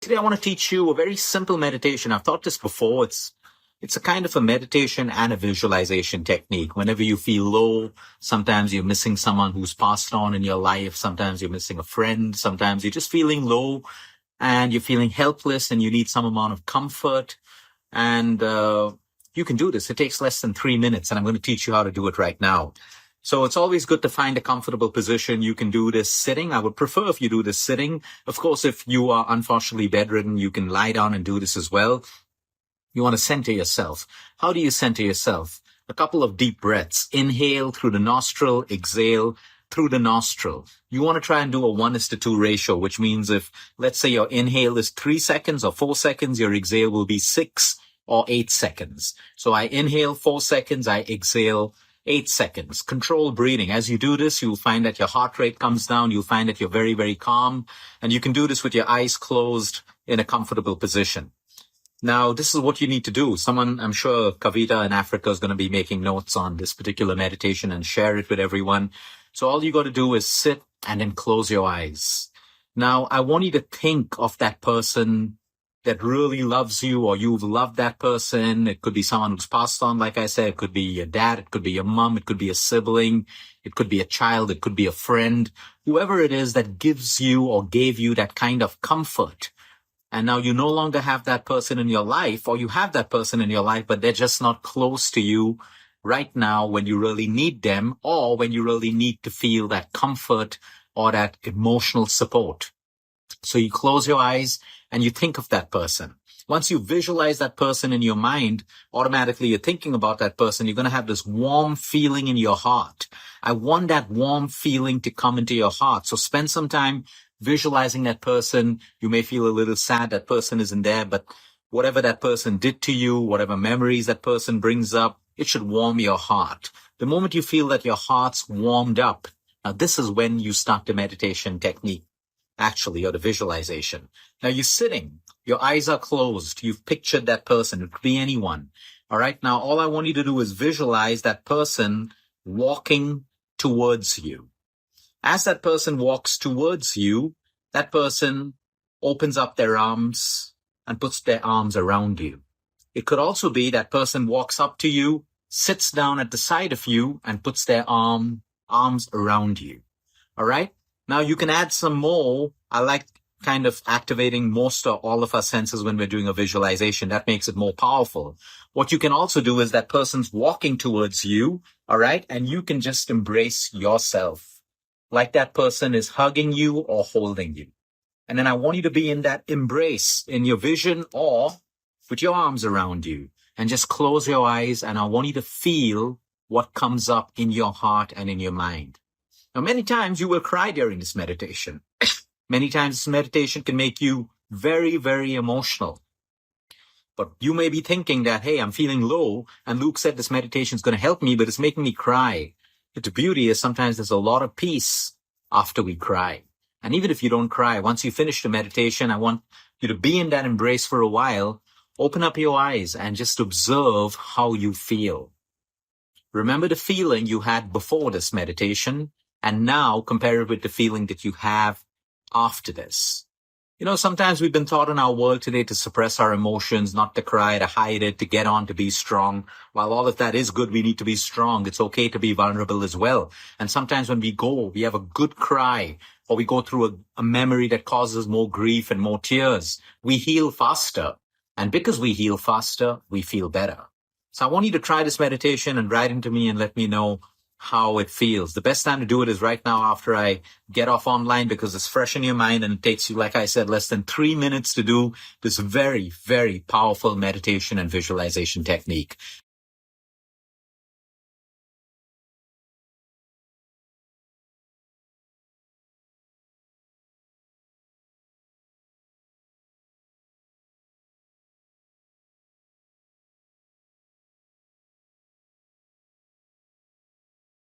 Today, I want to teach you a very simple meditation. I've taught this before. It's a kind of a meditation and a visualization technique. Whenever you feel low, sometimes you're missing someone who's passed on in your life. Sometimes you're missing a friend. Sometimes you're just feeling low and you're feeling helpless and you need some amount of comfort. And you can do this. It takes less than 3 minutes, and I'm going to teach you how to do it right now. So it's always good to find a comfortable position. You can do this sitting. I would prefer if you do this sitting. Of course, if you are unfortunately bedridden, you can lie down and do this as well. You want to center yourself. How do you center yourself? A couple of deep breaths. Inhale through the nostril, exhale through the nostril. You want to try and do a 1:2 ratio, which means if, let's say your inhale is 3 seconds or 4 seconds, your exhale will be 6 or 8 seconds. So I inhale 4 seconds, I exhale 8 seconds. Control breathing. As you do this, you'll find that your heart rate comes down. You'll find that you're very, very calm. And you can do this with your eyes closed in a comfortable position. Now, this is what you need to do. I'm sure Kavita in Africa is going to be making notes on this particular meditation and share it with everyone. So all you got to do is sit and then close your eyes. Now, I want you to think of that person that really loves you, or you've loved that person. It could be someone who's passed on, like I said. It could be your dad. It could be your mom. It could be a sibling. It could be a child. It could be a friend. Whoever it is that gives you or gave you that kind of comfort. And now you no longer have that person in your life, or you have that person in your life, but they're just not close to you right now when you really need them, or when you really need to feel that comfort or that emotional support. So you close your eyes and you think of that person. Once you visualize that person in your mind, automatically you're thinking about that person. You're going to have this warm feeling in your heart. I want that warm feeling to come into your heart. So spend some time visualizing that person. You may feel a little sad that person isn't there, but whatever that person did to you, whatever memories that person brings up, it should warm your heart. The moment you feel that your heart's warmed up, now this is when you start the meditation technique, actually, or the visualization. Now you're sitting, your eyes are closed, you've pictured that person, it could be anyone. All right, now all I want you to do is visualize that person walking towards you. As that person walks towards you, that person opens up their arms and puts their arms around you. It could also be that person walks up to you, sits down at the side of you, and puts their arms around you. All right? Now you can add some more. I like kind of activating most or all of our senses when we're doing a visualization. That makes it more powerful. What you can also do is that person's walking towards you, all right? And you can just embrace yourself like that person is hugging you or holding you. And then I want you to be in that embrace in your vision or with your arms around you, and just close your eyes. And I want you to feel what comes up in your heart and in your mind. Now, many times you will cry during this meditation. Many times this meditation can make you very, very emotional. But you may be thinking that, hey, I'm feeling low, and Luke said this meditation is going to help me, but it's making me cry. But the beauty is sometimes there's a lot of peace after we cry. And even if you don't cry, once you finish the meditation, I want you to be in that embrace for a while. Open up your eyes and just observe how you feel. Remember the feeling you had before this meditation, and now compare it with the feeling that you have after this. You know, sometimes we've been taught in our world today to suppress our emotions, not to cry, to hide it, to get on, to be strong. While all of that is good, we need to be strong. It's okay to be vulnerable as well. And sometimes when we have a good cry, or we go through a memory that causes more grief and more tears, we heal faster. And because we heal faster, we feel better. So I want you to try this meditation and write into me and let me know how it feels. The best time to do it is right now after I get off online, because it's fresh in your mind and it takes you, like I said, less than 3 minutes to do this very, very powerful meditation and visualization technique.